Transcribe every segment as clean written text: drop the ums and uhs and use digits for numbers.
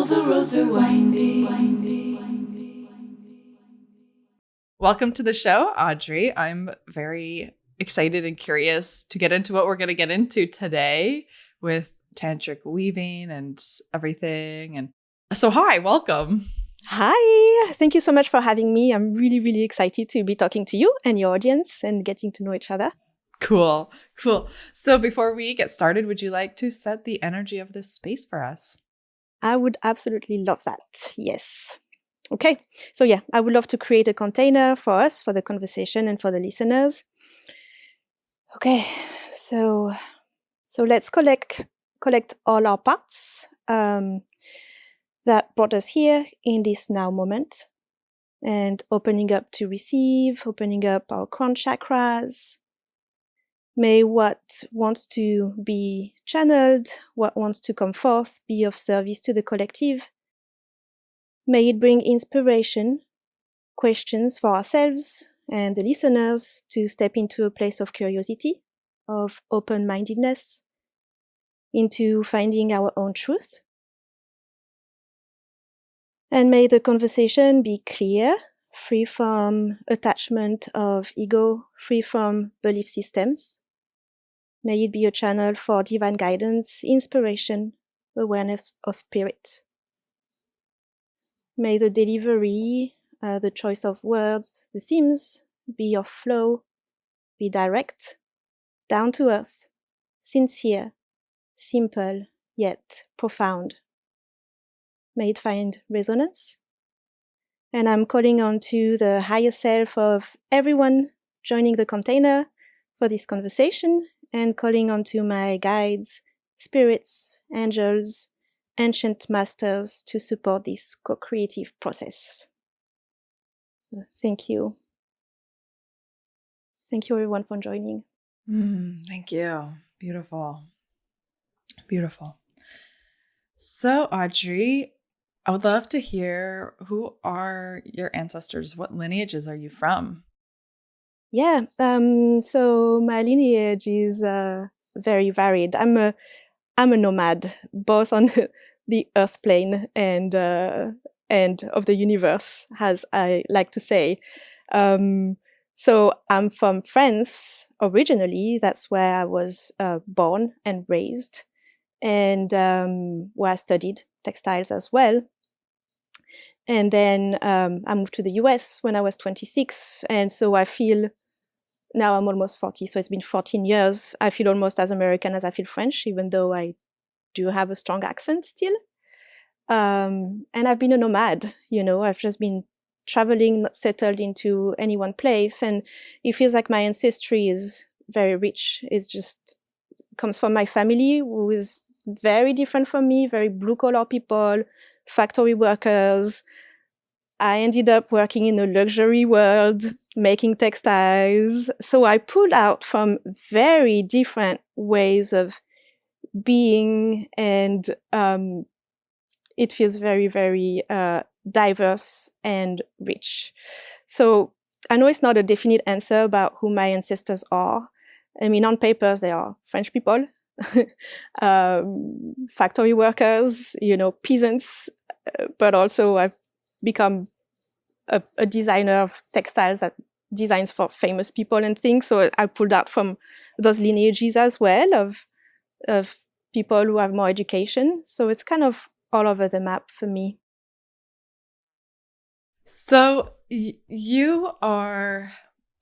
All the roads are windy. Welcome to the show, Audrey. I'm very excited and curious to get into what we're going to get into today with tantric weaving and everything. And so, hi, welcome. Hi, thank you so much for having me. I'm really, really excited to be talking to you and your audience and getting to know each other. Cool. So before we get started, would you like to set the energy of this space for us? I would absolutely love that. Yes. Okay. So yeah, I would love to create a container for us, for the conversation and for the listeners. Okay. So let's collect all our parts that brought us here in this now moment, and opening up to receive, opening up our crown chakras. May what wants to be channeled, what wants to come forth, be of service to the collective. May it bring inspiration, questions for ourselves and the listeners to step into a place of curiosity, of open-mindedness, into finding our own truth. And may the conversation be clear, free from attachment of ego, free from belief systems. May it be a channel for divine guidance, inspiration, awareness of spirit. May the delivery, the choice of words, the themes be of flow, be direct, down to earth, sincere, simple, yet profound. May it find resonance. And I'm calling on to the higher self of everyone joining the container for this conversation, and calling on to my guides, spirits, angels, ancient masters to support this co-creative process. So thank you. Thank you everyone for joining. Thank you. Beautiful. So, Audrey, I would love to hear, who are your ancestors? What lineages are you from? Yeah, so my lineage is very varied. I'm a nomad, both on the earth plane and of the universe, as I like to say. So I'm from France originally. That's where I was born and raised, and where I studied textiles as well. And then I moved to the US when I was 26. And so I feel, now I'm almost 40, so it's been 14 years. I feel almost as American as I feel French, even though I do have a strong accent still. And I've been a nomad, I've just been traveling, not settled into any one place. And it feels like my ancestry is very rich. It just comes from my family, who is very different from me, very blue-collar people, factory workers. I ended up working in a luxury world, making textiles. So I pulled out from very different ways of being, and it feels very, very diverse and rich. So I know it's not a definite answer about who my ancestors are. I mean, on papers, they are French people, factory workers, peasants, but also I've become a designer of textiles that designs for famous people and things. So I pulled out from those lineages as well of people who have more education. So it's kind of all over the map for me. So you are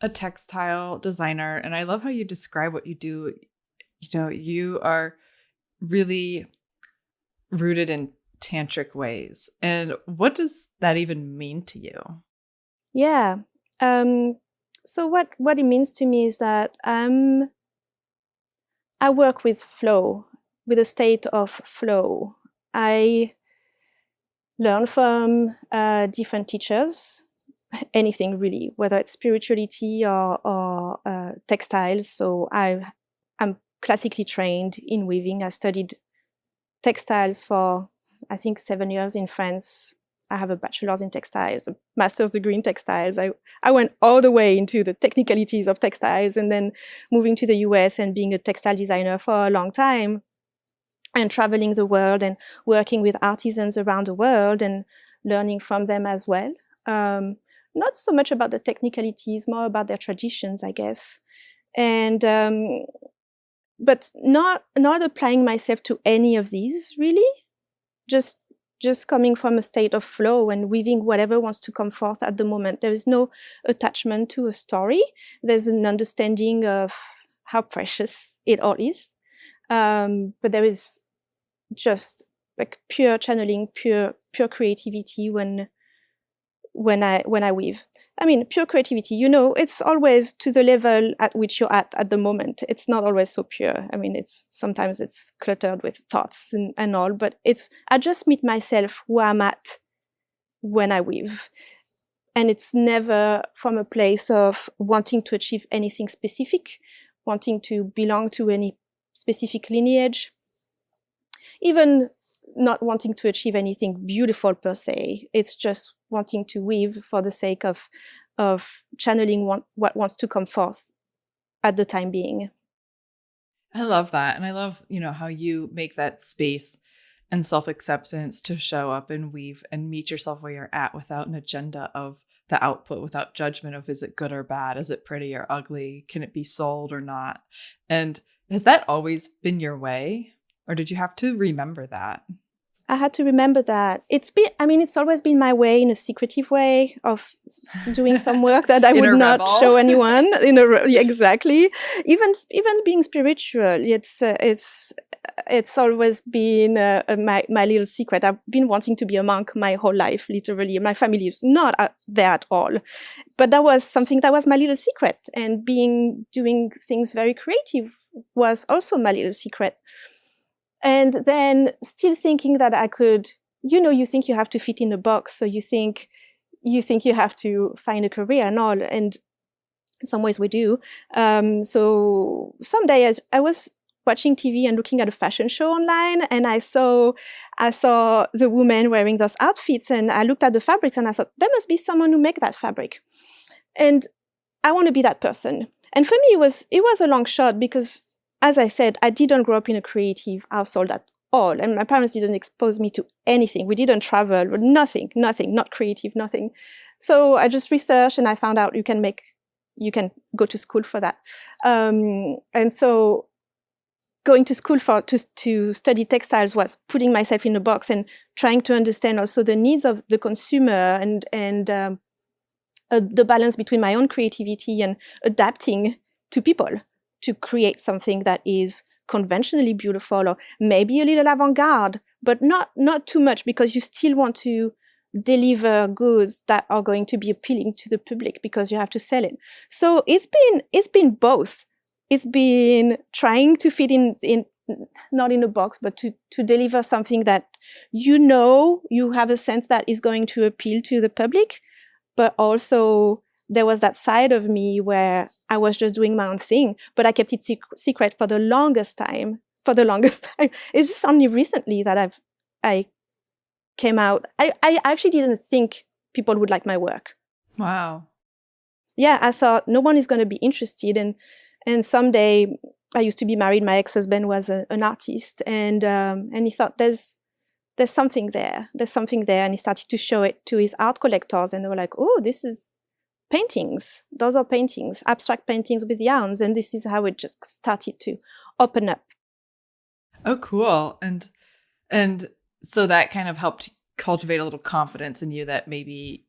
a textile designer, and I love how you describe what you do. You are really rooted in tantric ways. And what does that even mean to you? Yeah. So what it means to me is that I work with flow, with a state of flow. I learn from different teachers, anything really, whether it's spirituality or textiles. So I'm classically trained in weaving. I studied textiles for, I think, 7 years in France. I have a bachelor's in textiles, a master's degree in textiles. I went all the way into the technicalities of textiles, and then moving to the US and being a textile designer for a long time. and traveling the world and working with artisans around the world and learning from them as well. Not so much about the technicalities, more about their traditions, I guess. And but not applying myself to any of these, really. Just coming from a state of flow and weaving whatever wants to come forth at the moment. There is no attachment to a story. There's an understanding of how precious it all is. But there is just like pure channeling, pure creativity when I weave. I mean, pure creativity, it's always to the level at which you're at the moment. It's not always so pure. I mean, sometimes it's cluttered with thoughts and all, but I just meet myself where I'm at when I weave. And it's never from a place of wanting to achieve anything specific, wanting to belong to any specific lineage, even not wanting to achieve anything beautiful per se. It's just wanting to weave for the sake of channeling what wants to come forth at the time being. I love that. And I love, how you make that space and self-acceptance to show up and weave and meet yourself where you're at without an agenda of the output, without judgment of, is it good or bad? Is it pretty or ugly? Can it be sold or not? And has that always been your way? Or did you have to remember that? I had to remember that. It's always been my way, in a secretive way of doing some work that I would not show anyone. Exactly. Even being spiritual, it's always been my little secret. I've been wanting to be a monk my whole life, literally. My family is not there at all. But that was something that was my little secret. And doing things very creative was also my little secret. And then still thinking that I could, you think you have to fit in a box. So you think you have to find a career and all. And in some ways we do. So someday I was watching TV and looking at a fashion show online, and I saw the woman wearing those outfits, and I looked at the fabrics and I thought, there must be someone who make that fabric. And I want to be that person. And for me, it was a long shot because, as I said, I didn't grow up in a creative household at all. And my parents didn't expose me to anything. We didn't travel, nothing, not creative, nothing. So I just researched and I found out you can go to school for that. And so going to school to study textiles was putting myself in a box and trying to understand also the needs of the consumer and the balance between my own creativity and adapting to people, to create something that is conventionally beautiful or maybe a little avant-garde, but not too much, because you still want to deliver goods that are going to be appealing to the public because you have to sell it. So it's been both. It's been trying to fit in not in a box, but to deliver something that you have a sense that is going to appeal to the public, but also there was that side of me where I was just doing my own thing, but I kept it secret for the longest time. It's just only recently that I came out. I actually didn't think people would like my work. Wow. Yeah, I thought no one is going to be interested. And someday, I used to be married. My ex-husband was an artist, and he thought there's something there. There's something there, and he started to show it to his art collectors, and they were like, "Oh, this is paintings. Those are paintings, abstract paintings with yarns." And this is how it just started to open up. Oh, cool. And so that kind of helped cultivate a little confidence in you that maybe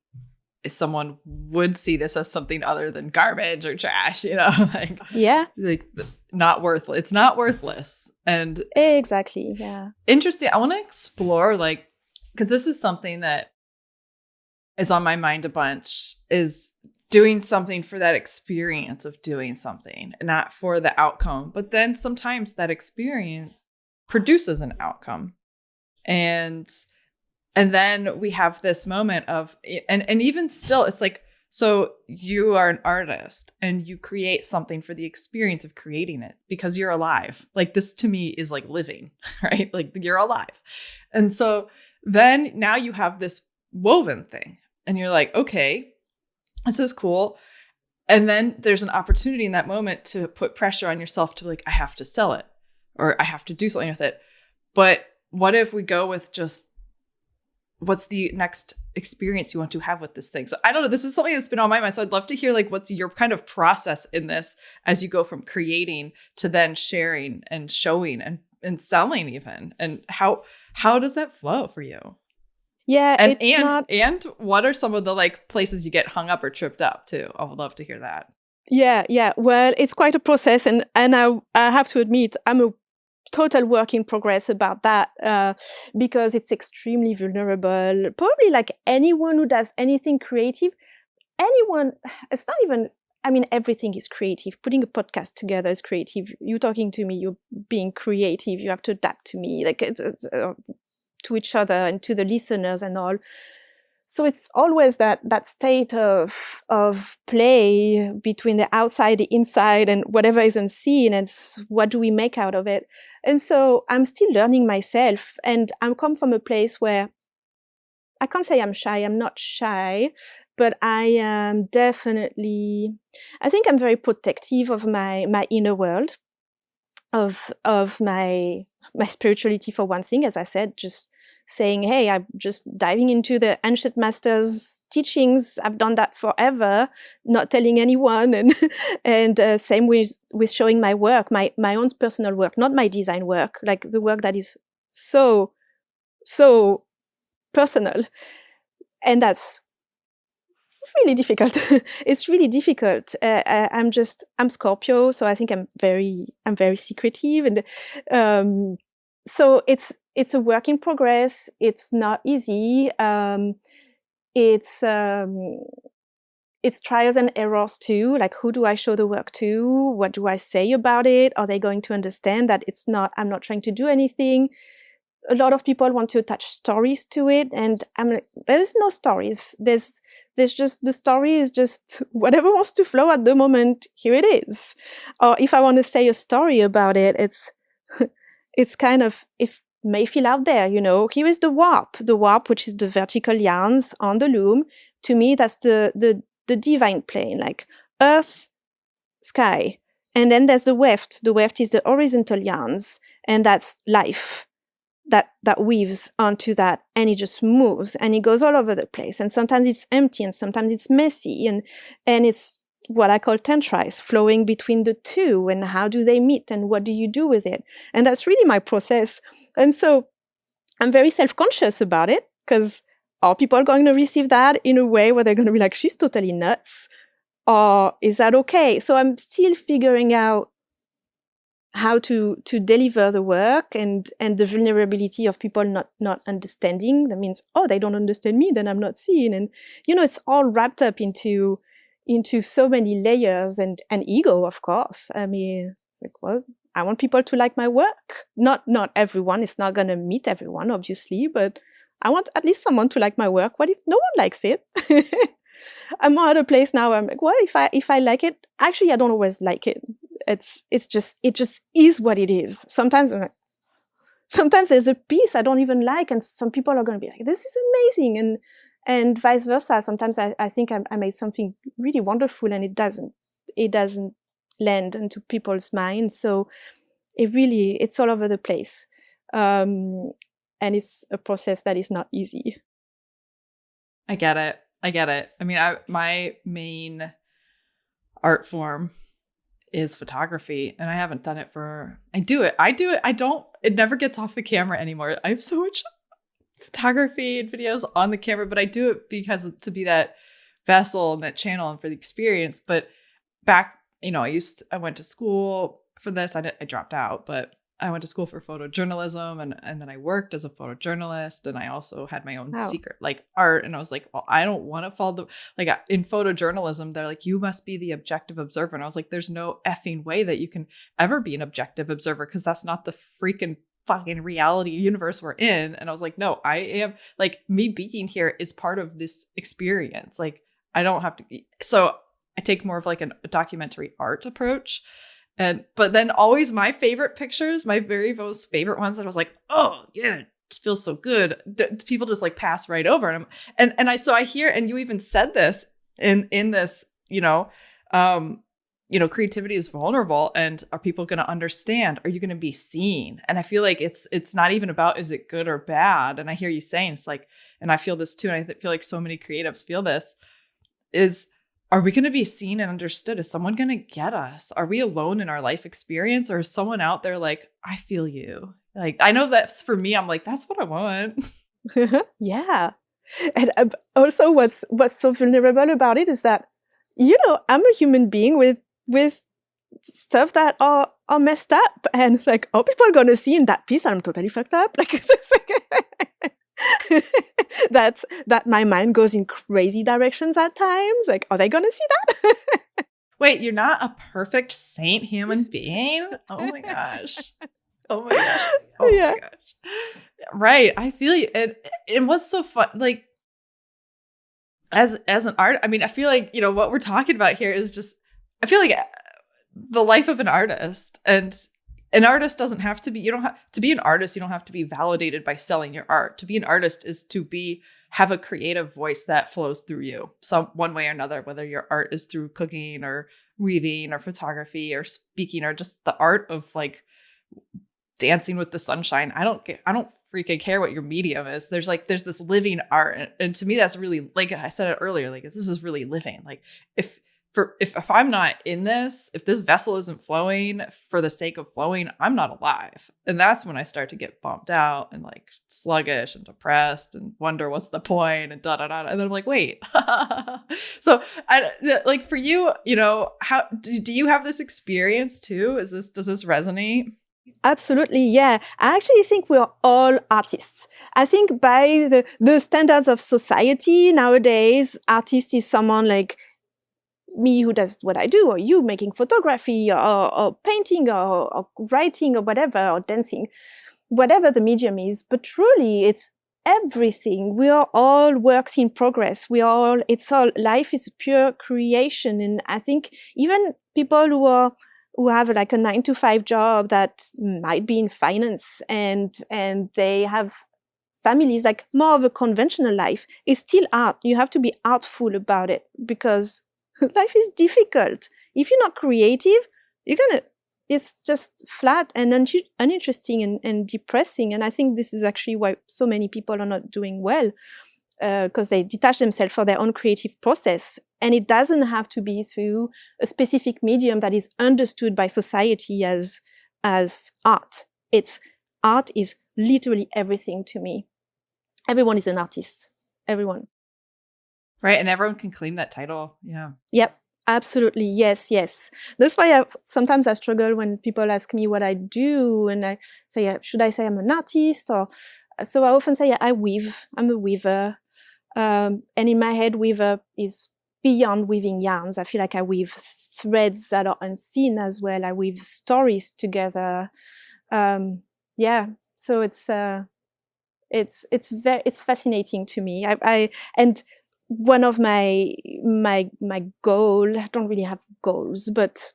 someone would see this as something other than garbage or trash, like not worthless. It's not worthless. And exactly. Yeah. Interesting. I want to explore, because this is something that is on my mind a bunch, is doing something for that experience of doing something, not for the outcome. But then sometimes that experience produces an outcome. And then we have this moment of, and even still, it's like, so you are an artist and you create something for the experience of creating it because you're alive. Like, this to me is like living, right? Like, you're alive. And so then now you have this woven thing and you're like, okay, this is cool. And then there's an opportunity in that moment to put pressure on yourself to, like, I have to sell it or I have to do something with it. But what if we go with just what's the next experience you want to have with this thing? So I don't know. This is something that's been on my mind. So I'd love to hear like what's your kind of process in this as you go from creating to then sharing and showing and selling even. And how does that flow for you? Yeah, and what are some of the like places you get hung up or tripped up too? I would love to hear that. Yeah. Well, it's quite a process, and I have to admit I'm a total work in progress about that because it's extremely vulnerable. Probably like anyone who does anything creative, it's not even, I mean, everything is creative. Putting a podcast together is creative. You talking to me, you're being creative. You have to adapt to me, like it's to each other and to the listeners and all. So it's always that state of play between the outside, the inside, and whatever is unseen, and what do we make out of it? And so I'm still learning myself, and I come from a place where I can't say I'm shy. I'm not shy, but I am definitely, I think I'm very protective of my inner world, of my spirituality for one thing, as I said, just saying, hey, I'm just diving into the ancient masters' teachings. I've done that forever, not telling anyone. And same with showing my work, my own personal work, not my design work, like the work that is so personal. And that's really difficult. It's really difficult. I'm Scorpio, so I think I'm very secretive, and so it's a work in progress. It's not easy. It's trials and errors too. Like, who do I show the work to? What do I say about it? Are they going to understand that I'm not trying to do anything? A lot of people want to attach stories to it, and I'm like, there's no stories. There's just, the story is just whatever wants to flow at the moment. Here it is. Or if I want to say a story about it, it's kind of, if may feel out there, here is the warp, which is the vertical yarns on the loom. To me, that's the divine plane, like earth, sky. And then there's the weft. The weft is the horizontal yarns, and that's life. That weaves onto that, and it just moves, and it goes all over the place. And sometimes it's empty, and sometimes it's messy, and it's what I call Tantrics, flowing between the two, and how do they meet, and what do you do with it? And that's really my process. And so I'm very self-conscious about it, because are people going to receive that in a way where they're going to be like, she's totally nuts? Or is that okay? So I'm still figuring out how to deliver the work, and the vulnerability of people not understanding. That means, oh, they don't understand me, then I'm not seen. And it's all wrapped up into so many layers, and ego, of course. I mean, like, well, I want people to like my work. Not everyone. It's not gonna meet everyone, obviously, but I want at least someone to like my work. What if no one likes it? I'm more at a place now where I'm like, well, if I like it, actually I don't always like it. It just is what it is. Sometimes there's a piece I don't even like, and some people are going to be like, this is amazing, and vice versa. Sometimes I think I made something really wonderful, and it doesn't land into people's minds. So it's all over the place, and it's a process that is not easy. I get it. I mean, my main art form is photography, and I haven't done it I do it. It never gets off the camera anymore. I have so much photography and videos on the camera, but I do it because to be that vessel and that channel and for the experience. But back, I went to school for this. I dropped out, but I went to school for photojournalism, and then I worked as a photojournalist, and I also had my own secret like art. And I was like, well, I don't want to follow in photojournalism, they're like, you must be the objective observer. And I was like, there's no effing way that you can ever be an objective observer, because that's not the freaking fucking reality universe we're in. And I was like, no, I am, like, me being here is part of this experience. Like, I don't have to be. So I take more of like a documentary art approach. But then always my favorite pictures, my very most favorite ones that I was like, oh yeah, it feels so good. People just like pass right over them. So I hear, and you even said this in this, creativity is vulnerable, and are people going to understand? Are you going to be seen? And I feel like it's not even about, is it good or bad? And I hear you saying it's like, and I feel this too. And I feel like so many creatives feel this is, are we going to be seen and understood? Is someone going to get us? Are we alone in our life experience, or is someone out there like, I feel you? Like, I know that's for me. I'm like, that's what I want. Yeah. And also what's so vulnerable about it is that, I'm a human being with stuff that are messed up. And it's like, oh, people are going to see in that piece I'm totally fucked up. Like, it's like that my mind goes in crazy directions at times. Like, are they going to see that? Wait, you're not a perfect saint human being? Oh my gosh. Oh my gosh. Oh my gosh. Right. I feel you. And what's so fun, like, as an art, I mean, I feel like, what we're talking about here is just, I feel like the life of an artist. And an artist doesn't have to be, to be an artist, you don't have to be validated by selling your art. To be an artist is to have a creative voice that flows through you, one way or another, whether your art is through cooking or weaving or photography or speaking, or just the art of like dancing with the sunshine. I don't freaking care what your medium is. There's this living art. And to me, that's really, like I said it earlier, like this is really living. Like if I'm not in this, if this vessel isn't flowing for the sake of flowing, I'm not alive. And that's when I start to get bummed out and like sluggish and depressed and wonder what's the point and da da da. And then I'm like, wait. So like for you, how do you have this experience too? Does this resonate? Absolutely, yeah. I actually think we're all artists. I think by the standards of society nowadays, artist is someone like me who does what I do, or you making photography or painting or writing or whatever, or dancing, whatever the medium is. But truly, it's everything. We are all works in progress. Life is pure creation. And I think even people who have like a 9-to-5 job that might be in finance and they have families, like more of a conventional life, is still art. You have to be artful about it because life is difficult. If you're not creative, it's just flat and uninteresting and depressing. And I think this is actually why so many people are not doing well, because they detach themselves from their own creative process. And it doesn't have to be through a specific medium that is understood by society as art. Art is literally everything to me. Everyone is an artist. Everyone. Right. And everyone can claim that title. Yeah. Yep. Absolutely. Yes. That's why sometimes I struggle when people ask me what I do, and I say, should I say I'm an artist? So I often say, I weave. I'm a weaver. And in my head, weaver is beyond weaving yarns. I feel like I weave threads that are unseen as well. I weave stories together. So it's fascinating to me. And one of my goal, I don't really have goals, but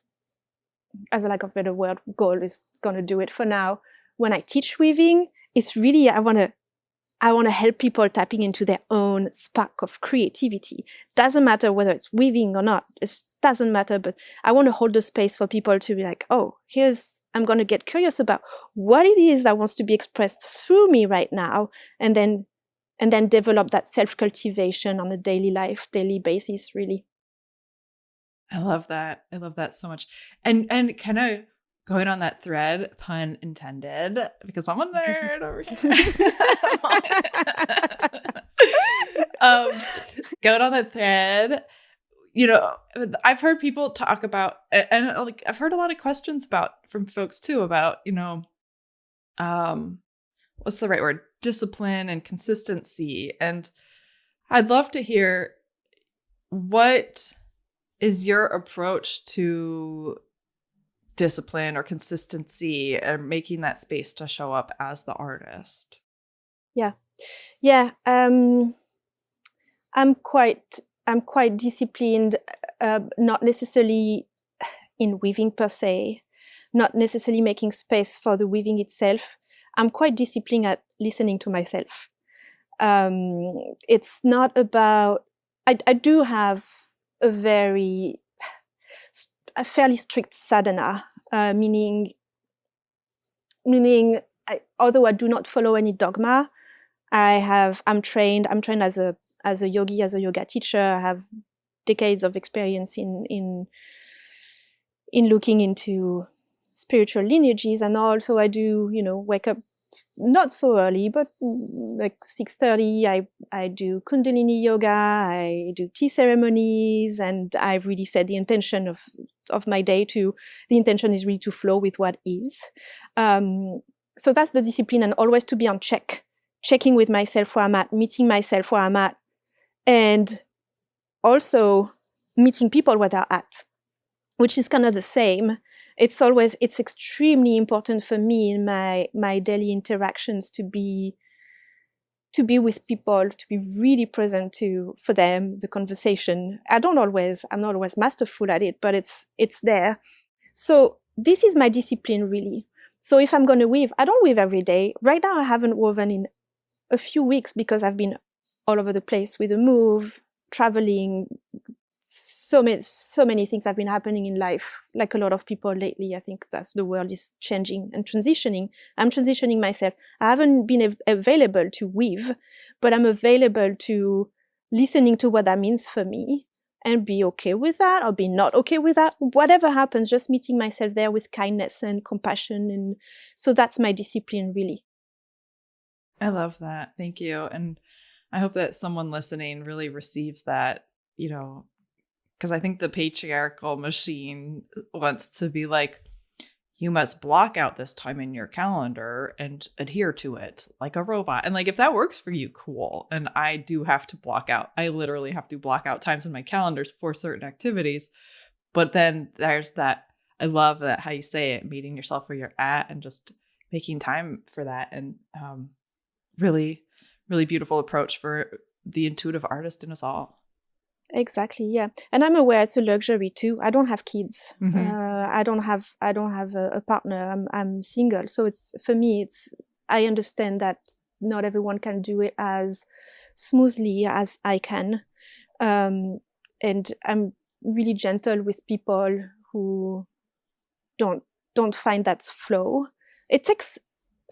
as a lack of a better word, goal is gonna do it for now. When I teach weaving, it's really, I want to help people tapping into their own spark of creativity. Doesn't matter whether it's weaving or not. It doesn't matter, but I want to hold the space for people to be like, oh, I'm going to get curious about what it is that wants to be expressed through me right now. And then develop that self-cultivation on a daily basis, really. I love that. I love that so much. And kind of going on that thread, pun intended, because I'm a nerd over here. Going on that thread, I've heard people talk about, and like I've heard a lot of questions from folks too about, what's the right word? Discipline and consistency. And I'd love to hear, what is your approach to discipline or consistency and making that space to show up as the artist? Yeah. I'm quite disciplined, not necessarily in weaving per se, not necessarily making space for the weaving itself. I'm quite disciplined at listening to myself. It's not about, I do have a very, a fairly strict sadhana, meaning although I do not follow any dogma, I'm trained as a yogi, as a yoga teacher. I have decades of experience in looking into spiritual lineages, and also I do, wake up not so early, but like 6:30. I do Kundalini yoga, I do tea ceremonies, and I really set the intention of my day the intention is really to flow with what is. So that's the discipline, and always to be on checking with myself where I'm at, meeting myself where I'm at, and also meeting people where they're at, which is kind of the same. It's extremely important for me in my daily interactions to be with people, to be really present for them, the conversation. I'm not always masterful at it, but it's there. So this is my discipline, really. So if I'm going to weave, I don't weave every day. Right now, I haven't woven in a few weeks because I've been all over the place with a move, traveling. So many things have been happening in life, like a lot of people lately. I think the world is changing and transitioning. I'm transitioning myself. I haven't been available to weave, but I'm available to listening to what that means for me and be okay with that or be not okay with that. Whatever happens, just meeting myself there with kindness and compassion. And so that's my discipline, really. I love that. Thank you. And I hope that someone listening really receives that, because I think the patriarchal machine wants to be like, you must block out this time in your calendar and adhere to it like a robot. And like, if that works for you, cool. And I literally have to block out times in my calendars for certain activities. But then there's that, I love that how you say it, meeting yourself where you're at and just making time for that. And really, really beautiful approach for the intuitive artist in us all. Exactly, yeah. And I'm aware it's a luxury too. I don't have kids. Mm-hmm. I don't have a partner. I'm single. So for me, I understand that not everyone can do it as smoothly as I can. And I'm really gentle with people who don't find that flow.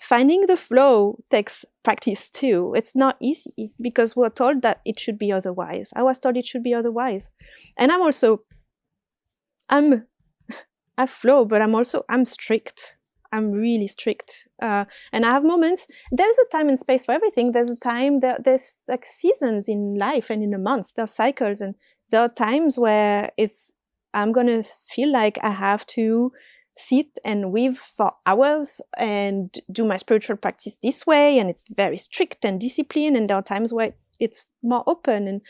Finding the flow takes practice too. It's not easy because we're told that it should be otherwise. I was told it should be otherwise. And I flow, but I'm strict. I'm really strict. And I have moments, there's a time and space for everything. There's there's like seasons in life and in a month, there are cycles. And there are times where I'm going to feel like I have to sit and weave for hours and do my spiritual practice this way, and it's very strict and disciplined. And there are times where it's more open, and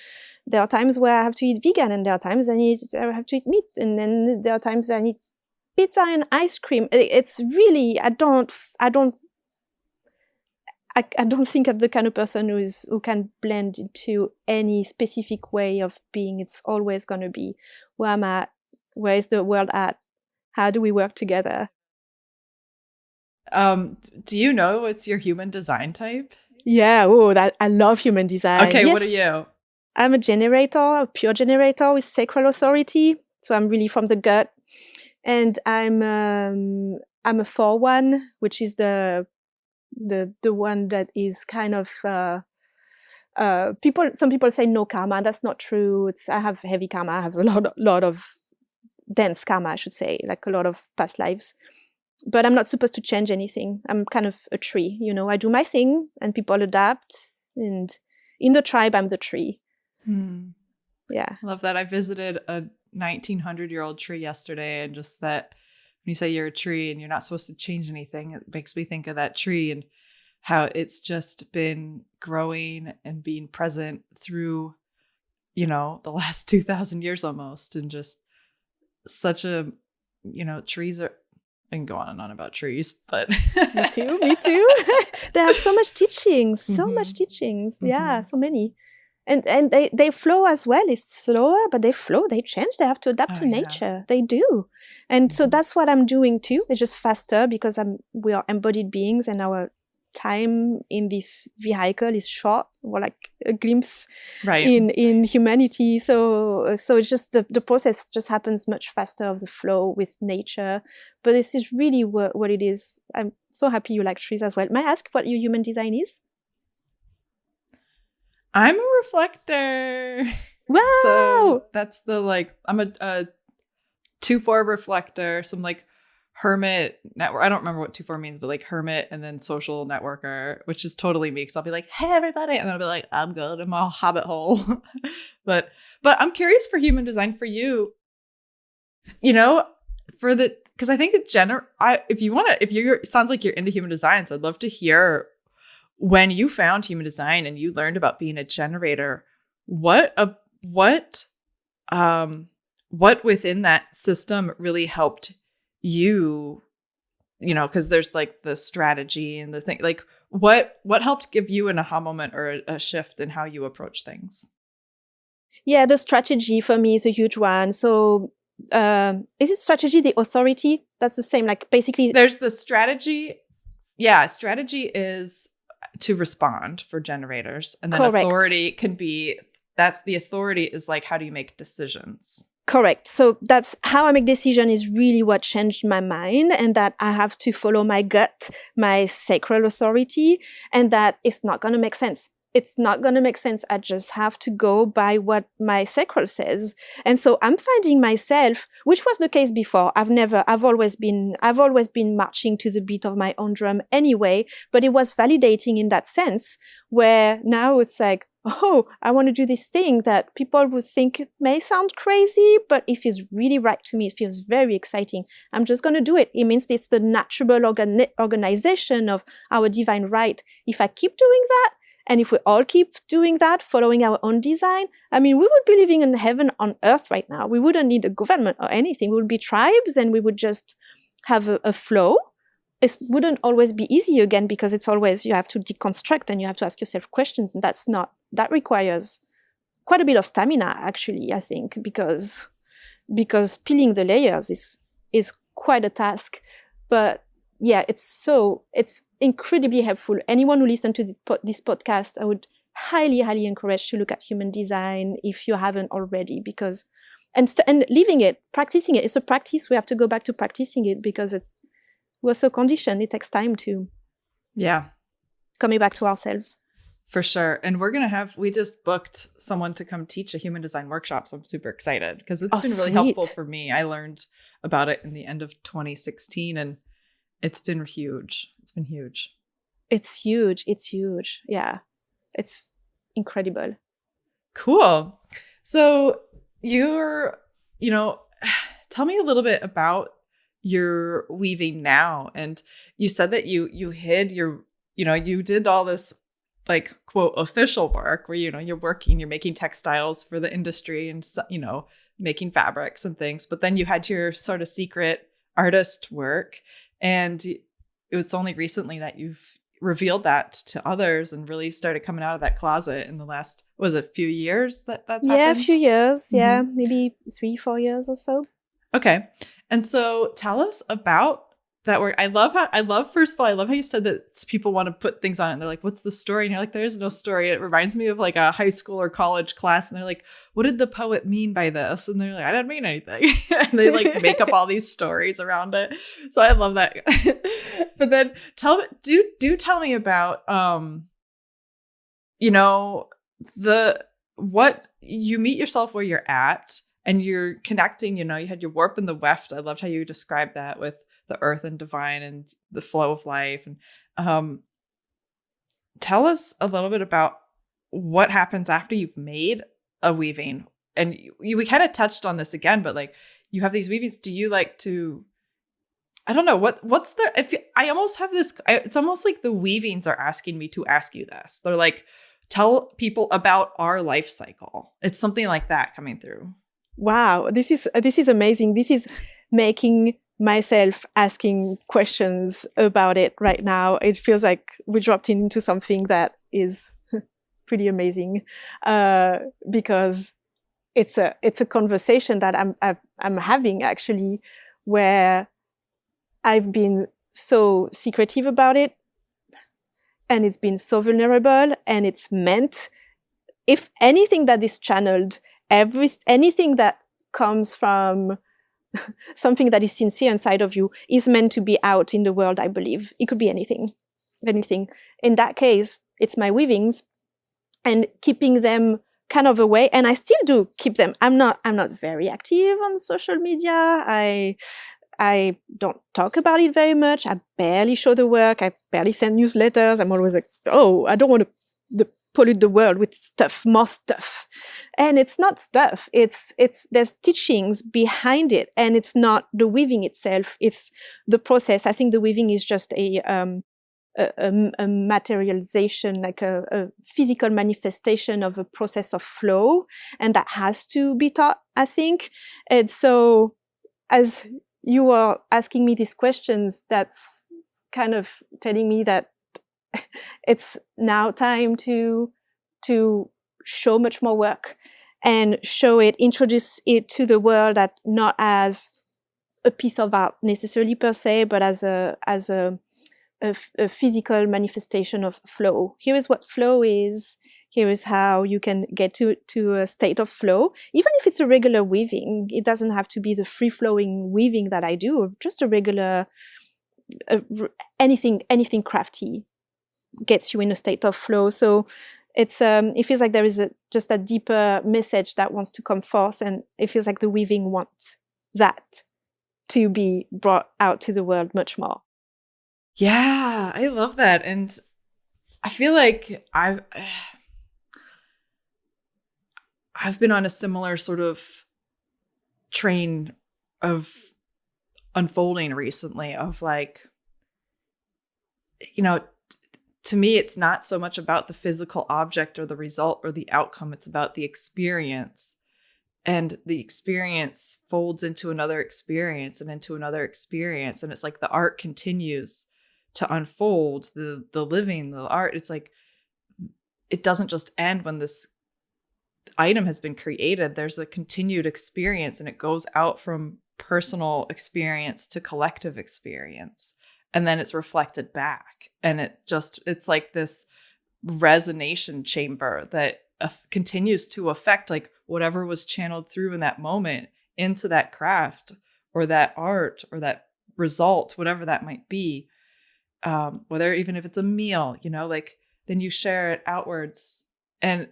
there are times where I have to eat vegan, and there are times I have to eat meat, and then there are times I need pizza and ice cream. It's really I don't think I'm the kind of person who can blend into any specific way of being. It's always going to be where I'm at, where is the world at. How do we work together? Do you know what's your human design type? Yeah, I love human design. Okay, yes. What are you? I'm a generator, a pure generator with sacral authority. So I'm really from the gut. And I'm a 4-1, which is the one that is kind of some people say no karma. That's not true. I have heavy karma. I have a lot of dense karma, I should say, like a lot of past lives. But I'm not supposed to change anything. I'm kind of a tree, I do my thing and people adapt. And in the tribe, I'm the tree. Yeah. I love that. I visited a 1900-year-old tree yesterday, and just that when you say you're a tree and you're not supposed to change anything, it makes me think of that tree and how it's just been growing and being present through, the last 2,000 years almost. And just such a, trees are, I can go on and on about trees, but me too. They have so much teachings, Mm-hmm. Yeah, so many. And they flow as well. It's slower, but they flow, they change, they have to adapt to nature. They do. And so that's what I'm doing too. It's just faster because we are embodied beings, and our time in this vehicle is short, or like a glimpse Right. in humanity. So it's just the process just happens much faster of the flow with nature. But this is really what it is. I'm so happy you like trees as well. May I ask what your human design is? I'm a reflector. Wow! So that's I'm a 2-4 reflector, some like hermit network. I don't remember what 2-4 means, but like hermit and then social networker, which is totally me. Because I'll be like, hey everybody, and then I'll be like, I'm good in my hobbit hole. but I'm curious for human design for you. Because I think it sounds like you're into human design, so I'd love to hear when you found human design and you learned about being a generator, what within that system really helped you, because there's like the strategy and the thing, like what helped give you an aha moment or a shift in how you approach things? Yeah, the strategy for me is a huge one. So is it strategy, the authority? That's the same, like basically there's the strategy. Yeah, strategy is to respond for generators, and then correct. Authority can be, that's the authority is like, how do you make decisions? Correct. So that's how I make decision is really what changed my mind, and that I have to follow my gut, my sacral authority, and that it's not going to make sense. It's not going to make sense. I just have to go by what my sacral says. And so I'm finding myself, which was the case before. I've always been marching to the beat of my own drum anyway, but it was validating in that sense, where now it's like, oh, I want to do this thing that people would think it may sound crazy, but if it's really right to me, it feels very exciting. I'm just going to do it. It means it's the natural organization of our divine right. If I keep doing that, and if we all keep doing that, following our own design, I mean, we would be living in heaven on earth right now. We wouldn't need a government or anything. We would be tribes, and we would just have a flow. It wouldn't always be easy again, because it's always, you have to deconstruct and you have to ask yourself questions. And that requires quite a bit of stamina, actually, I think, because peeling the layers is quite a task. But yeah, it's incredibly helpful. Anyone who listens to this podcast, I would highly, highly encourage to look at human design if you haven't already, because, and living it, practicing it. It's a practice. We have to go back to practicing it, because we're so conditioned. It takes time to coming back to ourselves. For sure. And we just booked someone to come teach a human design workshop. So I'm super excited, because it's been really helpful for me. I learned about it in the end of 2016, and it's been huge. It's been huge. It's huge. It's huge. Yeah. It's incredible. Cool. So tell me a little bit about your weaving now. And you said that you hid you did all this like quote official work where, you're making textiles for the industry and, making fabrics and things. But then you had your sort of secret artist work. And it was only recently that you've revealed that to others and really started coming out of that closet in the last, few years that's happened? Yeah, a few years. Mm-hmm. Yeah, maybe 3-4 years or so. Okay. And so tell us about that work. First of all, I love how you said that people want to put things on it and they're like, what's the story? And you're like, there's no story. It reminds me of like a high school or college class. And they're like, what did the poet mean by this? And they're like, I didn't mean anything. And they like make up all these stories around it. So I love that. But then tell me about, what you meet yourself where you're at and you're connecting, you had your warp and the weft. I loved how you described that with the earth and divine and the flow of life. And tell us a little bit about what happens after you've made a weaving. And we kind of touched on this again, but like you have these weavings. Do you like to, I don't know, I almost have this, it's almost like the weavings are asking me to ask you this. They're like, tell people about our life cycle. It's something like that coming through. Wow, this is amazing. This is making myself asking questions about it right now. It feels like we dropped into something that is pretty amazing, because it's a conversation that I'm having actually, where I've been so secretive about it. and it's been so vulnerable, and it's meant, if anything that is channeled, anything that comes from something that is sincere inside of you is meant to be out in the world, I believe. It could be anything. In that case, it's my weavings, and keeping them kind of away. And I still do keep them. I'm not very active on social media. I don't talk about it very much. I barely show the work. I barely send newsletters. I'm always like, oh, I don't want to pollute the world with more stuff. And it's not stuff. It's there's teachings behind it, and it's not the weaving itself. It's the process. I think the weaving is just a materialization, like a physical manifestation of a process of flow, and that has to be taught, I think. And so, as you were asking me these questions, that's kind of telling me that it's now time to show much more work and show it, introduce it to the world, that not as a piece of art necessarily per se, but as a physical manifestation of flow. Here is what flow is. Here is how you can get to a state of flow. Even if it's a regular weaving, it doesn't have to be the free-flowing weaving that I do. Just a regular, anything crafty gets you in a state of flow. So it's it feels like there is just a deeper message that wants to come forth, and it feels like the weaving wants that to be brought out to the world much more. Yeah, I love that. And I feel like I've been on a similar sort of train of unfolding recently, of like, to me, it's not so much about the physical object or the result or the outcome. It's about the experience. And the experience folds into another experience and into another experience. And it's like the art continues to unfold, the living, the art. It's like, it doesn't just end when this item has been created. There's a continued experience, and it goes out from personal experience to collective experience. And then it's reflected back. And it's like this resonation chamber that continues to affect like whatever was channeled through in that moment into that craft or that art or that result, whatever that might be. Whether even if it's a meal, like then you share it outwards, and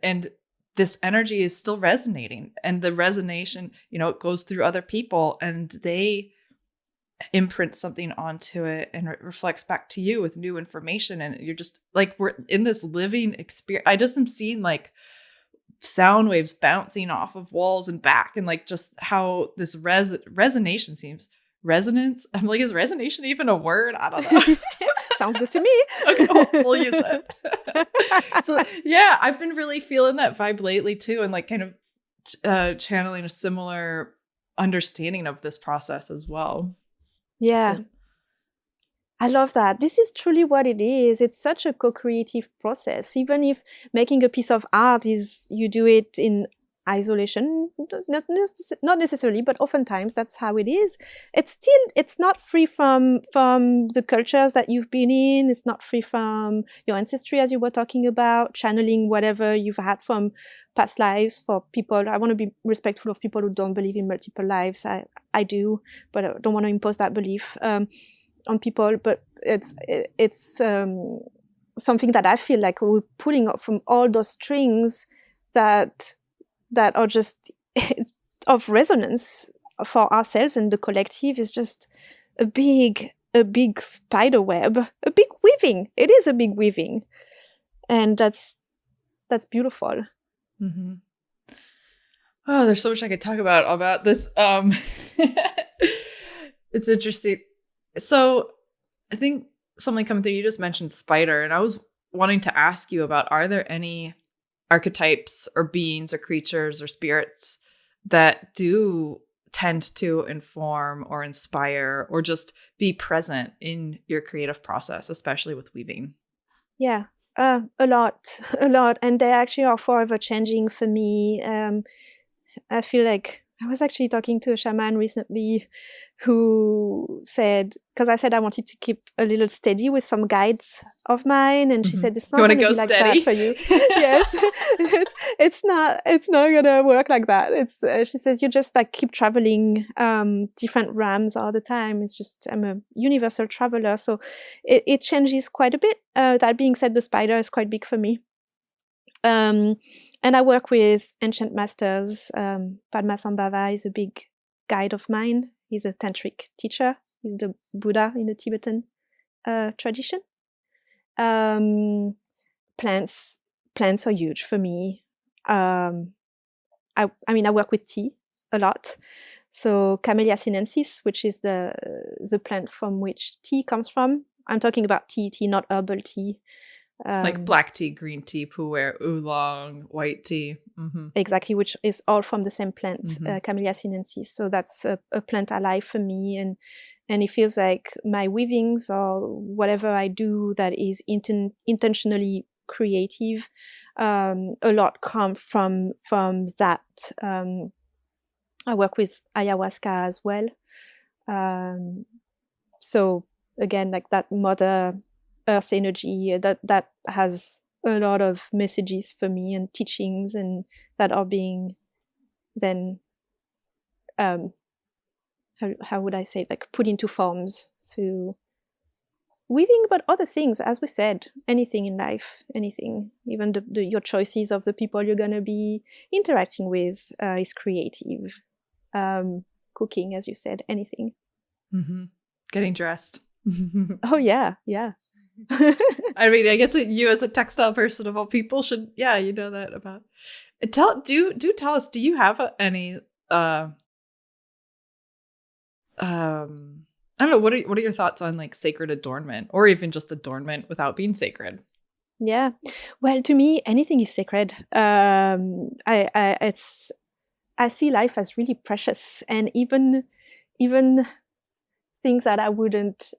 this energy is still resonating, and the resonation, it goes through other people, and they imprint something onto it, and it reflects back to you with new information. And you're just like, we're in this living experience. I just am seeing like sound waves bouncing off of walls and back, and like just how this resonation seems. Resonance. I'm like, is resonation even a word? I don't know. Sounds good to me. Okay, we'll use it. So yeah, I've been really feeling that vibe lately too, and like kind of channeling a similar understanding of this process as well. Yeah. So. I love that. This is truly what it is. It's such a co-creative process. Even if making a piece of art is, you do it in isolation, not necessarily, but oftentimes that's how it is. It's not free from the cultures that you've been in. It's not free from your ancestry, as you were talking about, channeling whatever you've had from past lives. For people, I want to be respectful of people who don't believe in multiple lives. I do, but I don't want to impose that belief on people. But it's something that I feel like we're pulling up from all those strings that are just of resonance for ourselves, and the collective is just a big spider web, a big weaving. It is a big weaving, and that's beautiful. Mm-hmm. Oh, there's so much I could talk about this. It's interesting. So I think something coming through, you just mentioned spider, and I was wanting to ask you about, are there any archetypes or beings or creatures or spirits that do tend to inform or inspire or just be present in your creative process, especially with weaving? Yeah, a lot. And they actually are forever changing for me. I feel like I was actually talking to a shaman recently who said, because I said I wanted to keep a little steady with some guides of mine, and she said, it's not going to be like that for you. Yes, it's not going to work like that. It's she says, you just like keep traveling different realms all the time. It's just, I'm a universal traveler, so it changes quite a bit. That being said, the spider is quite big for me. And I work with ancient masters. Padmasambhava is a big guide of mine. He's a tantric teacher. He's the Buddha in the Tibetan tradition. Plants are huge for me. I mean, I work with tea a lot. So Camellia sinensis, which is the plant from which tea comes from. I'm talking about tea, not herbal tea. Like black tea, green tea, pu'er, oolong, white tea. Exactly, which is all from the same plant, Camellia sinensis. So that's a plant alive for me, and it feels like my weavings or whatever I do that is intentionally creative, a lot come from that. I work with ayahuasca as well. So again, like that Mother Earth energy that has a lot of messages for me and teachings, and that are being then how would I say, like put into forms through weaving, but other things, as we said, anything in life, anything, even your choices of the people you're going to be interacting with is creative. Cooking, as you said, anything. Getting dressed. Oh yeah. I mean, I guess you as a textile person of all people should, you know that about. Tell us, do you have any I don't know, what are your thoughts on like sacred adornment, or even just adornment without being sacred? Yeah, well, to me, anything is sacred. I see life as really precious, and even things that I wouldn't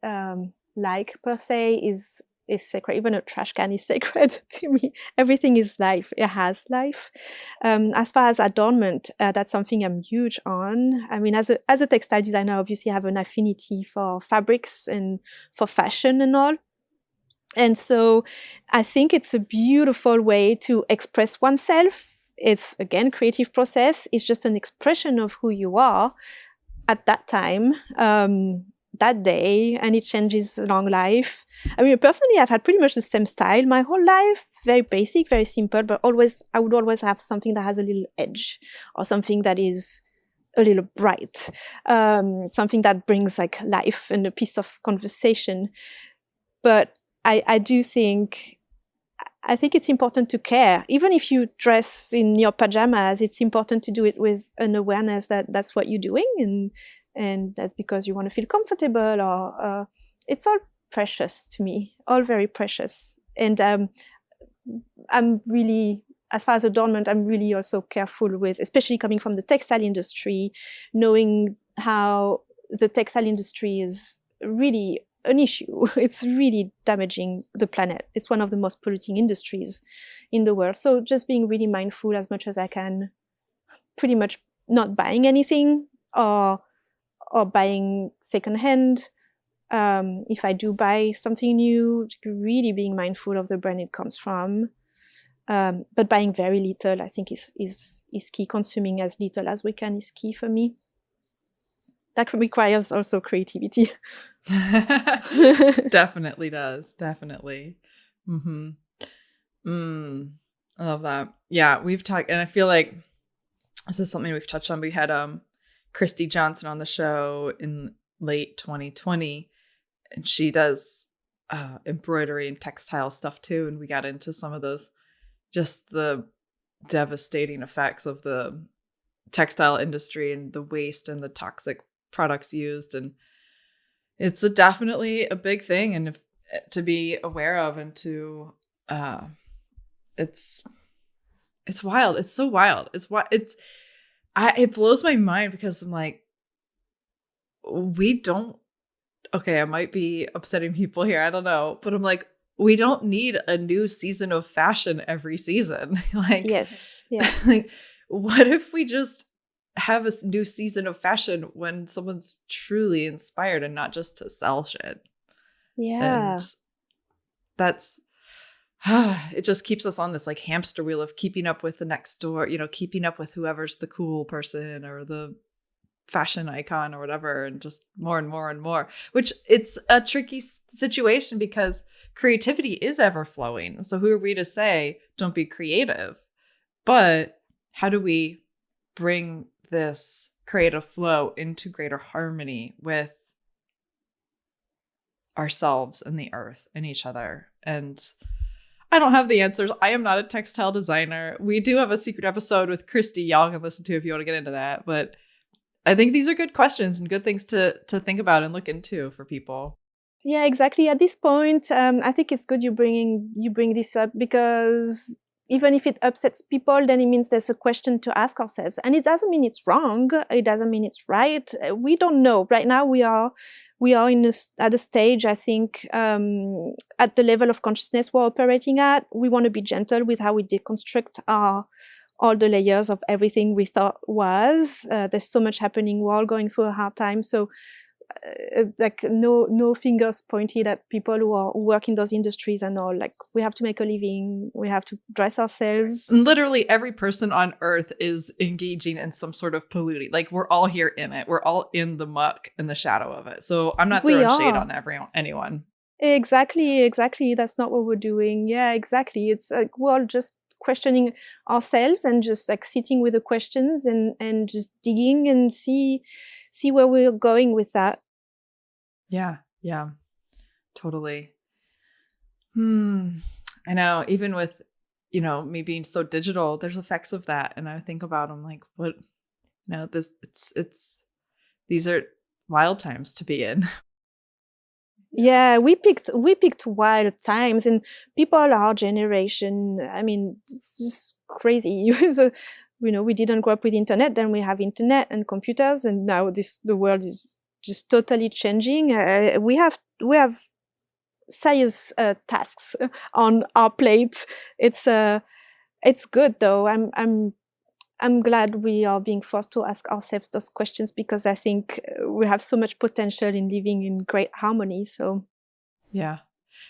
like per se is sacred. Even a trash can is sacred to me. Everything is life. It has life. As far as adornment, that's something I'm huge on. I mean, as a textile designer, obviously I have an affinity for fabrics and for fashion and all. And so I think it's a beautiful way to express oneself. It's, again, creative process. It's just an expression of who you are at that time, that day, and it changes along life. I mean, personally, I've had pretty much the same style my whole life. It's very basic, very simple, but I would always have something that has a little edge, or something that is a little bright, something that brings like life and a piece of conversation. But I think it's important to care. Even if you dress in your pajamas, it's important to do it with an awareness that that's what you're doing, and that's because you want to feel comfortable, or it's all precious to me, all very precious. And I'm really, as far as adornment, I'm really also careful with, especially coming from the textile industry, knowing how the textile industry is really an issue. It's really damaging the planet. It's one of the most polluting industries in the world. So just being really mindful as much as I can, pretty much not buying anything or buying secondhand. If I do buy something new, really being mindful of the brand it comes from. But buying very little, I think, is key. Consuming as little as we can is key for me. That requires also creativity. Definitely does. Definitely. I love that. Yeah, we've talked, and I feel like this is something we've touched on. We had Christy Johnson on the show in late 2020, and she does embroidery and textile stuff too. And we got into some of those, just the devastating effects of the textile industry and the waste and the toxic products used, and it's definitely a big thing, and to be aware of, and to it's wild. It's so wild. It blows my mind, because I'm like, I might be upsetting people here, I don't know, but I'm like, we don't need a new season of fashion every season. Like, yes, yeah. Like, what if we just have a new season of fashion when someone's truly inspired and not just to sell shit. Yeah. And that's it just keeps us on this like hamster wheel of keeping up with the next door, keeping up with whoever's the cool person or the fashion icon or whatever, and just more and more and more, which it's a tricky situation because creativity is ever flowing. So who are we to say don't be creative? But how do we bring this creative flow into greater harmony with ourselves and the earth and each other? And I don't have the answers. I am not a textile designer. We do have a secret episode with Christy y'all can listen to if you want to get into that. But I think these are good questions and good things to think about and look into for people. Yeah, exactly. At this point, I think it's good you bring this up, because even if it upsets people, then it means there's a question to ask ourselves. And it doesn't mean it's wrong. It doesn't mean it's right. We don't know. Right now, we are at a stage, I think, at the level of consciousness we're operating at. We want to be gentle with how we deconstruct all the layers of everything we thought was. There's so much happening. We're all going through a hard time. So like no fingers pointed at people who work in those industries and all. Like, we have to make a living. We have to dress ourselves. Literally every person on earth is engaging in some sort of polluting. Like, we're all here in it. We're all in the muck and the shadow of it. So I'm not throwing shade on anyone. Exactly. That's not what we're doing. Yeah, exactly. It's like we're all just questioning ourselves and just like sitting with the questions and just digging and see where we're going with that. Yeah, totally. I know, even with me being so digital, there's effects of that, and I think about them like, what, these are wild times to be in. Yeah, we picked wild times, and people our generation, I mean, it's just crazy. We didn't grow up with internet, then we have internet and computers, and now the world is just totally changing. We have serious tasks on our plate. It's good though. I'm glad we are being forced to ask ourselves those questions, because I think we have so much potential in living in great harmony. So, yeah,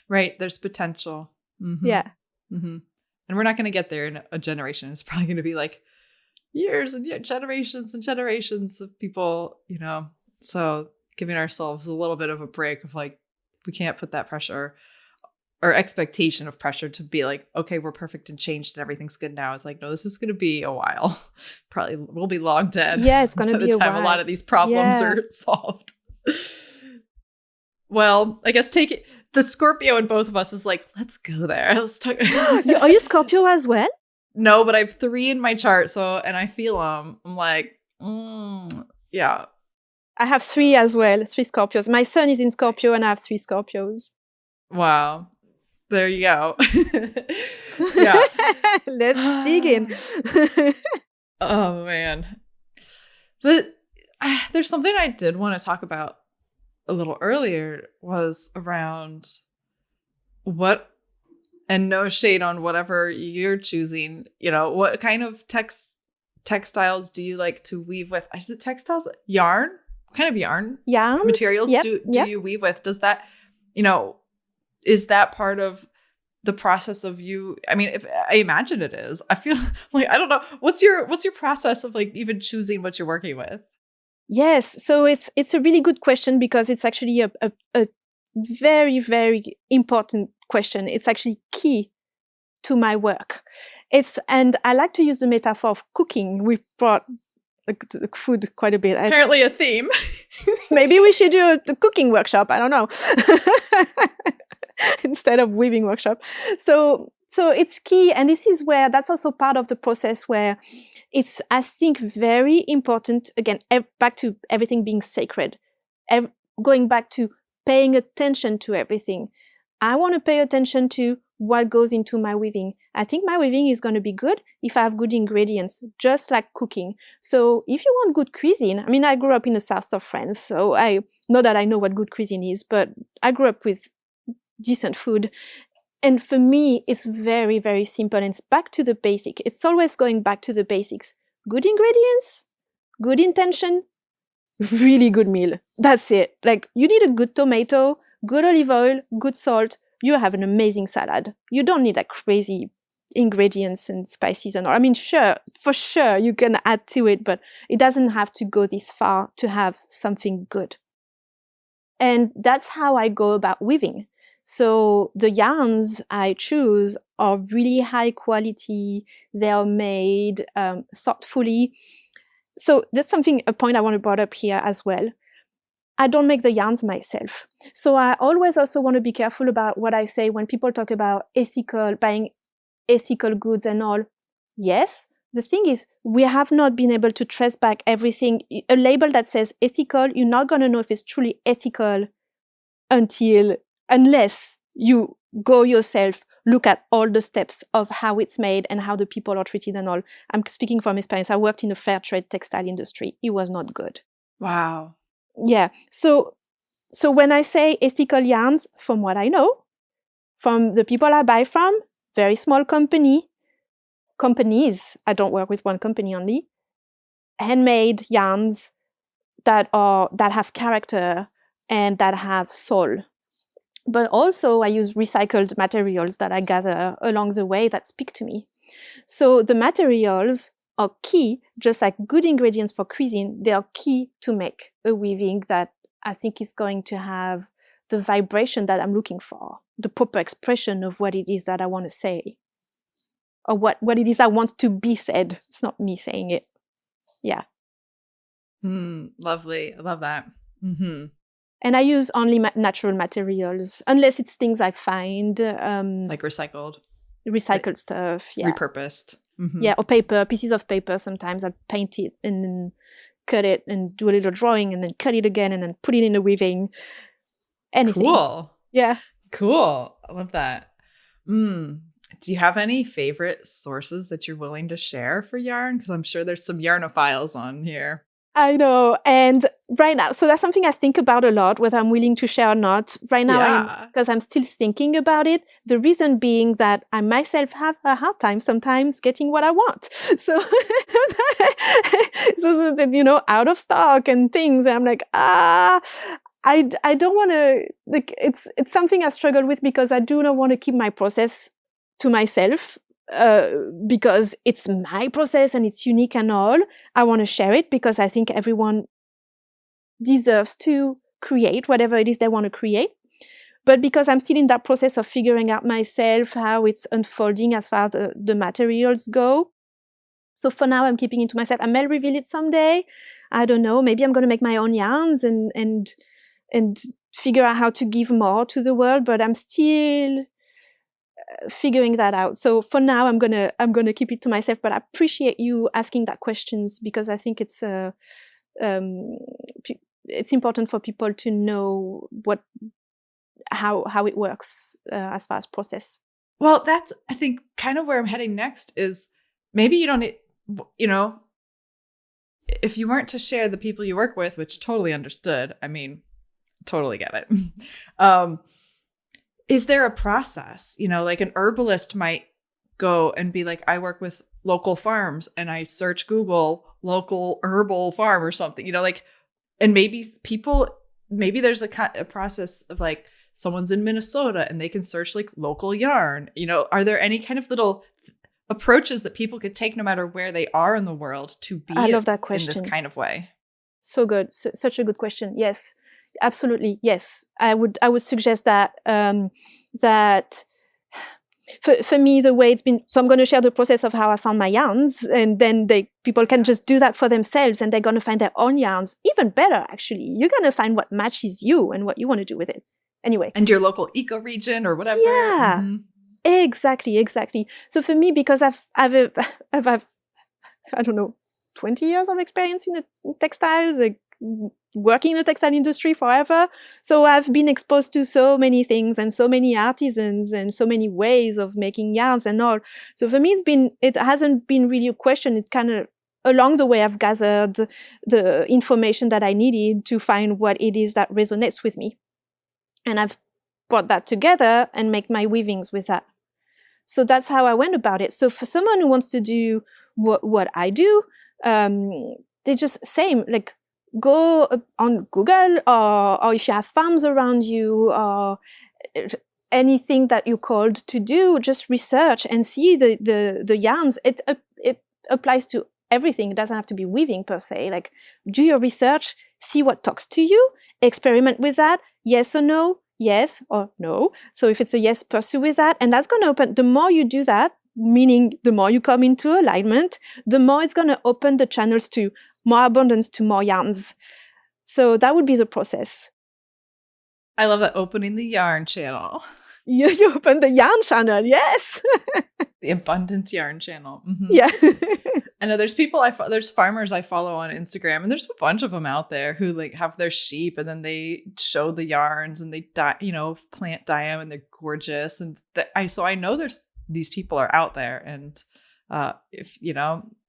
right. There's potential. Mm-hmm. Yeah. Mm-hmm. And we're not going to get there in a generation. It's probably going to be like years and generations and generations of people, so giving ourselves a little bit of a break of like, we can't put that pressure or expectation of pressure to be like, okay, we're perfect and changed and everything's good now. It's like, no, this is going to be a while. Probably we'll be long dead. Yeah, it's going to be by the time a lot of these problems are solved. Well, I guess the Scorpio in both of us is like, let's go there. Let's talk. Are you Scorpio as well? No, but I have 3 in my chart. And I feel them. I'm like, yeah. I have 3 as well, 3 Scorpios. My son is in Scorpio and I have 3 Scorpios. Wow. There you go. Yeah. Let's dig in. Oh, man. But there's something I did want to talk about a little earlier, was around what, and no shade on whatever you're choosing, what kind of textiles do you like to weave with? Is it textiles? Yarn? What kind of yarns materials do you weave with? Does that, is that part of the process of you? I mean, if I imagine it is, I feel like, I don't know. What's your process of like even choosing what you're working with? Yes. So it's a really good question, because it's actually a very, very important question. It's actually key to my work. And I like to use the metaphor of cooking. We brought food quite a bit. Apparently a theme. Maybe we should do a cooking workshop. I don't know. Instead of weaving workshop. So it's key. And this is where that's also part of the process where it's, I think, very important, again, back to everything being sacred, going back to paying attention to everything. I want to pay attention to what goes into my weaving. I think my weaving is going to be good if I have good ingredients, just like cooking. So if you want good cuisine, I mean, I grew up in the south of France, so I know that I know what good cuisine is, but I grew up with decent food. And for me, it's very, very simple. And it's back to the basic. It's always going back to the basics. Good ingredients, good intention, really good meal. That's it. Like, you need a good tomato, good olive oil, good salt. You have an amazing salad. You don't need like crazy ingredients and spices and all. I mean, sure, for sure, you can add to it, but it doesn't have to go this far to have something good. And that's how I go about weaving. So the yarns I choose are really high quality. They are made thoughtfully. So there's a point I want to bring up here as well. I don't make the yarns myself. So I always also want to be careful about what I say when people talk about buying ethical goods and all. Yes, the thing is, we have not been able to trace back everything. A label that says ethical, you're not going to know if it's truly ethical unless you go yourself, look at all the steps of how it's made and how the people are treated and all. I'm speaking from experience. I worked in a fair trade textile industry. It was not good. Wow. Yeah. So when I say ethical yarns, from what I know, from the people I buy from, very small companies, I don't work with one company only, handmade yarns that have character and that have soul. But also I use recycled materials that I gather along the way that speak to me. So the materials are key, just like good ingredients for cuisine, they are key to make a weaving that I think is going to have the vibration that I'm looking for, the proper expression of what it is that I want to say, or what it is that wants to be said. It's not me saying it. Yeah. Lovely. I love that. Mm-hmm. And I use only natural materials, unless it's things I find. Like recycled stuff. Yeah. Repurposed. Mm-hmm. Yeah, or paper, pieces of paper. Sometimes I paint it and then cut it and do a little drawing and then cut it again and then put it in the weaving. Anything. Cool. Yeah. Cool. I love that. Do you have any favorite sources that you're willing to share for yarn? Because I'm sure there's some yarnophiles on here. I know. And right now, so that's something I think about a lot, whether I'm willing to share or not. Right now, because I'm still thinking about it. The reason being that I myself have a hard time sometimes getting what I want. So, out of stock and things. And I'm like, I don't want to, like, it's something I struggle with because I do not want to keep my process to myself. Because it's my process and it's unique and all. I want to share it because I think everyone deserves to create whatever it is they want to create. But because I'm still in that process of figuring out myself how it's unfolding as far as the materials go. So for now, I'm keeping it to myself. I may reveal it someday. I don't know. Maybe I'm going to make my own yarns and figure out how to give more to the world. But I'm still figuring that out. So for now, I'm gonna keep it to myself. But I appreciate you asking that questions because I think it's important for people to know how it works as far as process. Well, that's I think kind of where I'm heading next is maybe you don't if you weren't to share the people you work with, which totally understood. I mean, totally get it. Is there a process, like an herbalist might go and be like, I work with local farms and I search Google local herbal farm or something, and maybe there's a process of like someone's in Minnesota and they can search like local yarn, are there any kind of little approaches that people could take no matter where they are in the world to be I love that question. In this kind of way? So good. Such a good question. Yes. Absolutely, yes. I would suggest that that for me the way it's been. So I'm going to share the process of how I found my yarns, and then people can just do that for themselves, and they're going to find their own yarns. Even better, actually, you're going to find what matches you and what you want to do with it. Anyway, and your local eco region or whatever. Yeah, exactly. So for me, because I've I don't know 20 years of experience in textiles. Working in the textile industry forever. So I've been exposed to so many things and so many artisans and so many ways of making yarns and all. So for me, it hasn't been really a question. It kind of, along the way, I've gathered the information that I needed to find what it is that resonates with me. And I've brought that together and make my weavings with that. So that's how I went about it. So for someone who wants to do what I do, they just same, like go on Google, or if you have farms around you, or anything that you're called to do, just research and see the yarns. It applies to everything. It doesn't have to be weaving per se. Like, do your research, see what talks to you, experiment with that, yes or no, yes or no. So if it's a yes, pursue with that. And that's going to open, the more you do that, meaning the more you come into alignment, the more it's going to open the channels to more abundance, to more yarns. So that would be the process. I love that, opening the yarn channel. You open the yarn channel, yes. The abundance yarn channel. Mm-hmm. Yeah. I know there's there's farmers I follow on Instagram, and there's a bunch of them out there who like have their sheep, and then they show the yarns, and they plant dye them, and they're gorgeous. And so I know there's these people are out there, and if you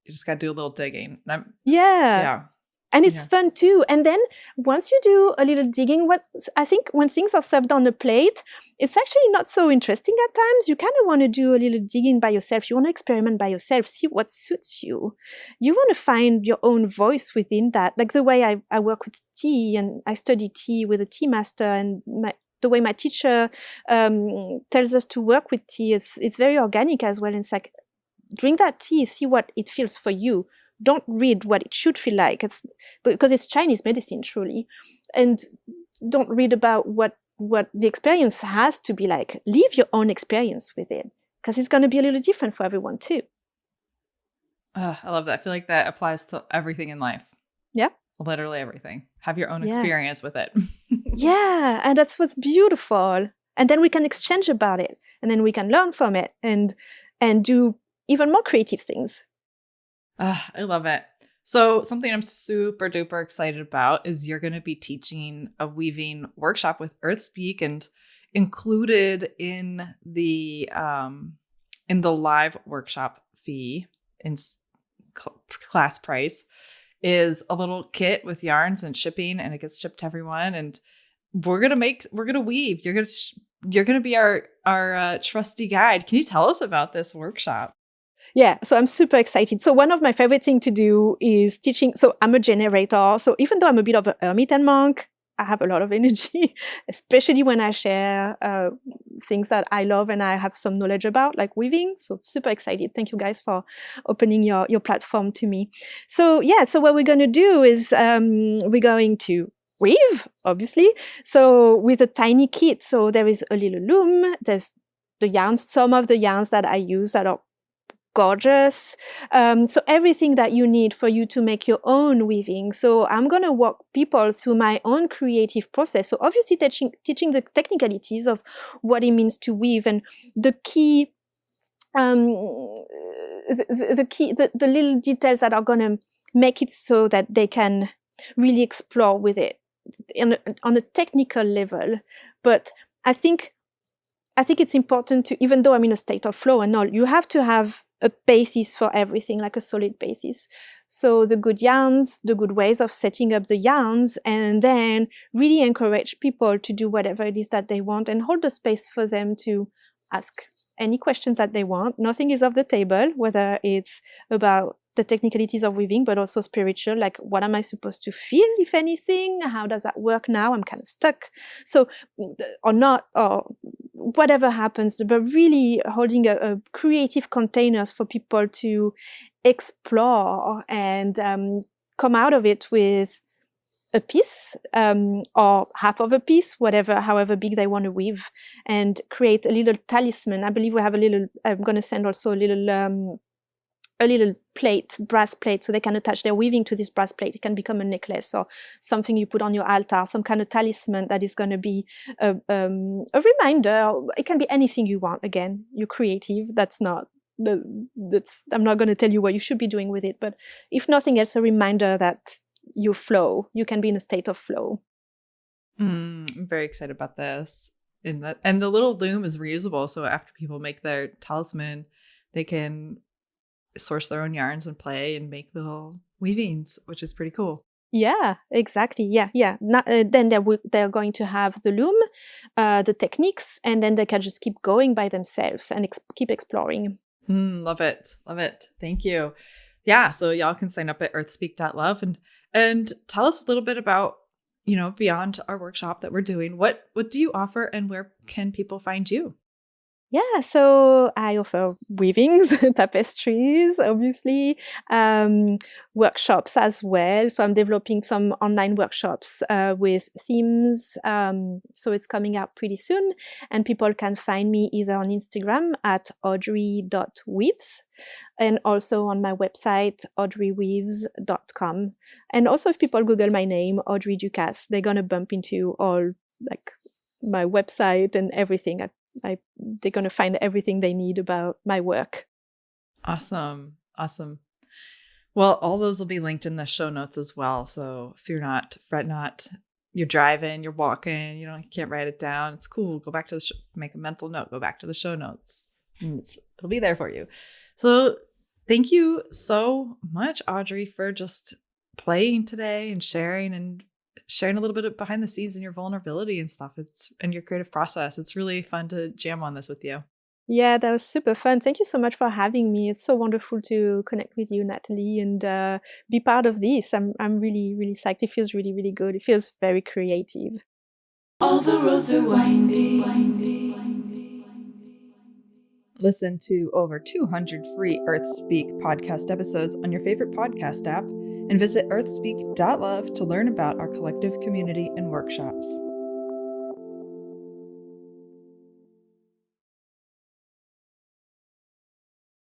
just got to do a little digging. And yeah. And it's fun too. And then once you do a little digging, I think when things are served on a plate, it's actually not so interesting at times. You kind of want to do a little digging by yourself. You want to experiment by yourself, see what suits you. You want to find your own voice within that. Like the way I work with tea, and I study tea with a tea master, and the way my teacher tells us to work with tea, it's very organic as well. And it's like, drink that tea, see what it feels for you. Don't read what it should feel like. It's because it's Chinese medicine, truly. And don't read about what the experience has to be like. Live your own experience with it, because it's going to be a little different for everyone too. I love that. I feel like that applies to everything in life. Yeah. Literally everything. Have your own experience with it. Yeah. And that's what's beautiful. And then we can exchange about it, and then we can learn from it and do even more creative things. I love it. So something I'm super duper excited about is you're going to be teaching a weaving workshop with Earthspeak, and included in the live workshop fee in class price is a little kit with yarns and shipping, and it gets shipped to everyone. And we're going to weave. You're going to be our trusty guide. Can you tell us about this workshop? Yeah, so I'm super excited. So one of my favorite things to do is teaching. So I'm a generator. So even though I'm a bit of a hermit and monk, I have a lot of energy, especially when I share things that I love and I have some knowledge about, like weaving. So super excited. Thank you guys for opening your platform to me. So yeah, so what we're going to do is we're going to weave, obviously. So with a tiny kit. So there is a little loom. There's the yarns, some of the yarns that I use that are gorgeous. So everything that you need for you to make your own weaving. So I'm going to walk people through my own creative process. So obviously teaching the technicalities of what it means to weave, and the key, the little details that are going to make it so that they can really explore with it on a technical level. But I think it's important to, even though I'm in a state of flow and all, you have to have a basis for everything, like a solid basis. So the good yarns, the good ways of setting up the yarns, and then really encourage people to do whatever it is that they want, and hold the space for them to ask any questions that they want. Nothing is off the table, whether it's about the technicalities of weaving, but also spiritual, like what am I supposed to feel, if anything? How does that work now? I'm kind of stuck. So, or not, or whatever happens, but really holding a creative containers for people to explore and come out of it with a piece or half of a piece, however big they want to weave, and create a little talisman. I believe we have a little, I'm going to send also a little plate, brass plate, so they can attach their weaving to this brass plate. It can become a necklace or something you put on your altar, some kind of talisman that is going to be a reminder. It can be anything you want. Again, you're creative. I'm not going to tell you what you should be doing with it, but if nothing else, a reminder that you flow. You can be in a state of flow. I'm very excited about this. And the little loom is reusable. So after people make their talisman, they can source their own yarns and play and make little weavings, which is pretty cool. Yeah, exactly. Yeah. Then they're going to have the loom, the techniques, and then they can just keep going by themselves and keep exploring. Love it. Thank you. Yeah, so y'all can sign up at earthspeak.love and tell us a little bit about, beyond our workshop that we're doing. What do you offer and where can people find you? Yeah, so I offer weavings, tapestries, obviously, workshops as well. So I'm developing some online workshops with themes. So it's coming out pretty soon. And people can find me either on Instagram at audrey.weaves and also on my website, audreyweaves.com. And also if people Google my name, Audrey Ducas, they're going to bump into all like my website and everything. They're going to find everything they need about my work. Awesome. Well, all those will be linked in the show notes as well. So fret not, you're driving, you're walking, you can't write it down. It's cool. Go back to make a mental note, go back to the show notes. It'll be there for you. So thank you so much, Audrey, for just playing today and sharing a little bit of behind the scenes and your vulnerability and stuff. And your creative process. It's really fun to jam on this with you. Yeah, that was super fun. Thank you so much for having me. It's so wonderful to connect with you, Natalie, and be part of this. I'm really, really psyched. It feels really, really good. It feels very creative. All the roads are winding. Listen to over 200 free Earthspeak podcast episodes on your favorite podcast app and visit earthspeak.love to learn about our collective community and workshops.